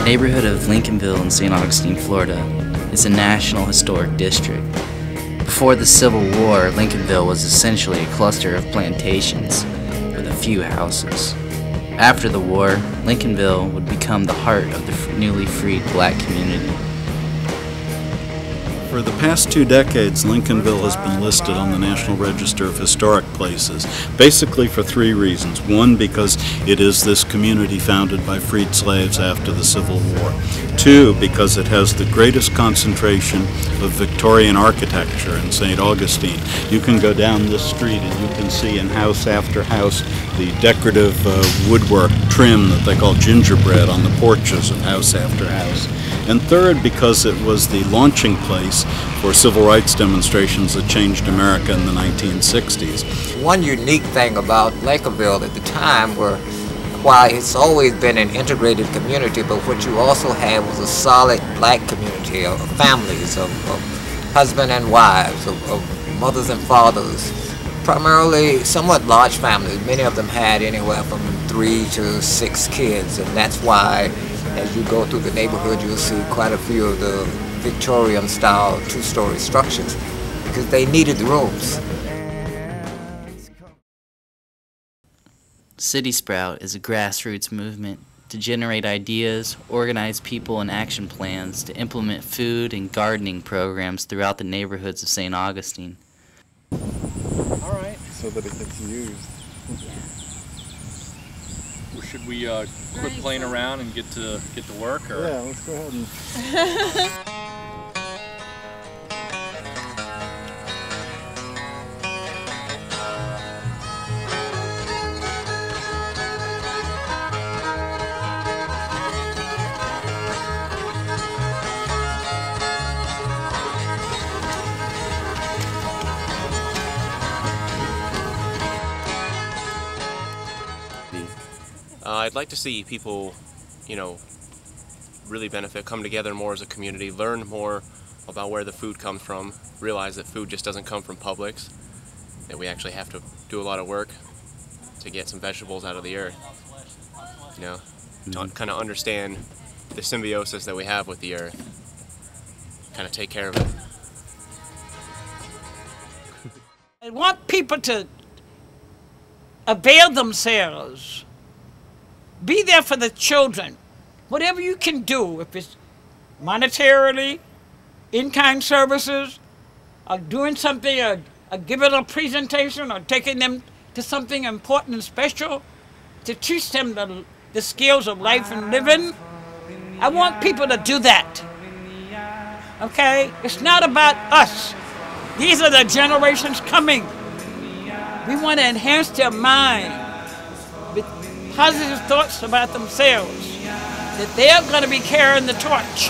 neighborhood of Lincolnville in St. Augustine, Florida, is a National Historic District. Before the Civil War, Lincolnville was essentially a cluster of plantations with a few houses. After the war, Lincolnville would become the heart of the newly freed black community. For the past 2 decades, Lincolnville has been listed on the National Register of Historic Places, basically for 3 reasons. 1, because it is this community founded by freed slaves after the Civil War. 2, because it has the greatest concentration of Victorian architecture in St. Augustine. You can go down this street and you can see in house after house the decorative woodwork trim that they call gingerbread on the porches of house after house. And 3rd, because it was the launching place for civil rights demonstrations that changed America in the 1960s. One unique thing about Lincolnville at the time were, while it's always been an integrated community, but what you also had was a solid black community of families, of husband and wives, of mothers and fathers, primarily somewhat large families. Many of them had anywhere from 3 to 6 kids, and that's why as you go through the neighborhood, you'll see quite a few of the Victorian-style 2-story structures because they needed the rooms. City Sprout is a grassroots movement to generate ideas, organize people and action plans to implement food and gardening programs throughout the neighborhoods of St. Augustine. All right. So that it gets used. Well, should we quit playing around and get to work? Or? Yeah, let's go ahead and... I'd like to see people, really benefit, come together more as a community, learn more about where the food comes from, realize that food just doesn't come from Publix, that we actually have to do a lot of work to get some vegetables out of the earth, to kind of understand the symbiosis that we have with the earth, kind of take care of it. I want people to avail themselves. Be there for the children. Whatever you can do, if it's monetarily, in-kind services, or doing something, or giving a presentation, or taking them to something important and special, to teach them the skills of life and living. I want people to do that. Okay? It's not about us. These are the generations coming. We want to enhance their mind with positive thoughts about themselves, that they're going to be carrying the torch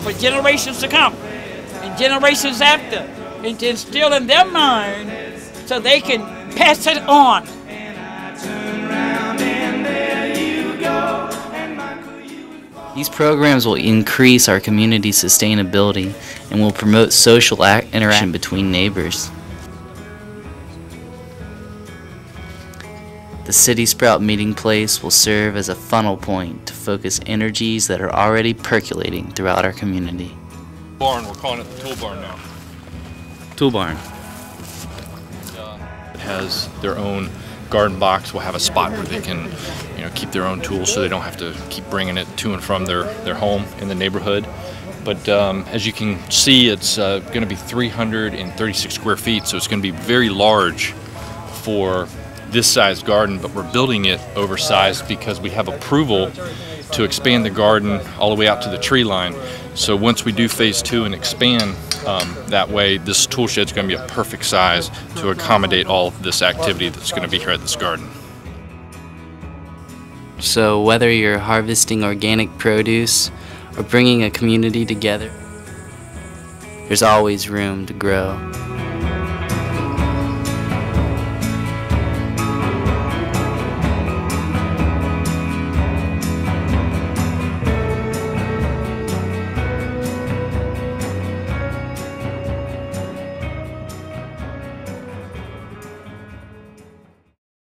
for generations to come and generations after, and to instill in their mind so they can pass it on. These programs will increase our community sustainability and will promote social interaction between neighbors. The City Sprout meeting place will serve as a funnel point to focus energies that are already percolating throughout our community. Barn, we're calling it the tool barn now. Tool barn. It has their own garden box. We'll have a spot where they can, keep their own tools so they don't have to keep bringing it to and from their home in the neighborhood. But as you can see, it's going to be 336 square feet, so it's going to be very large for this size garden, but we're building it oversized because we have approval to expand the garden all the way out to the tree line. So once we do phase 2 and expand that way, this tool shed is going to be a perfect size to accommodate all of this activity that's going to be here at this garden. So whether you're harvesting organic produce or bringing a community together, there's always room to grow.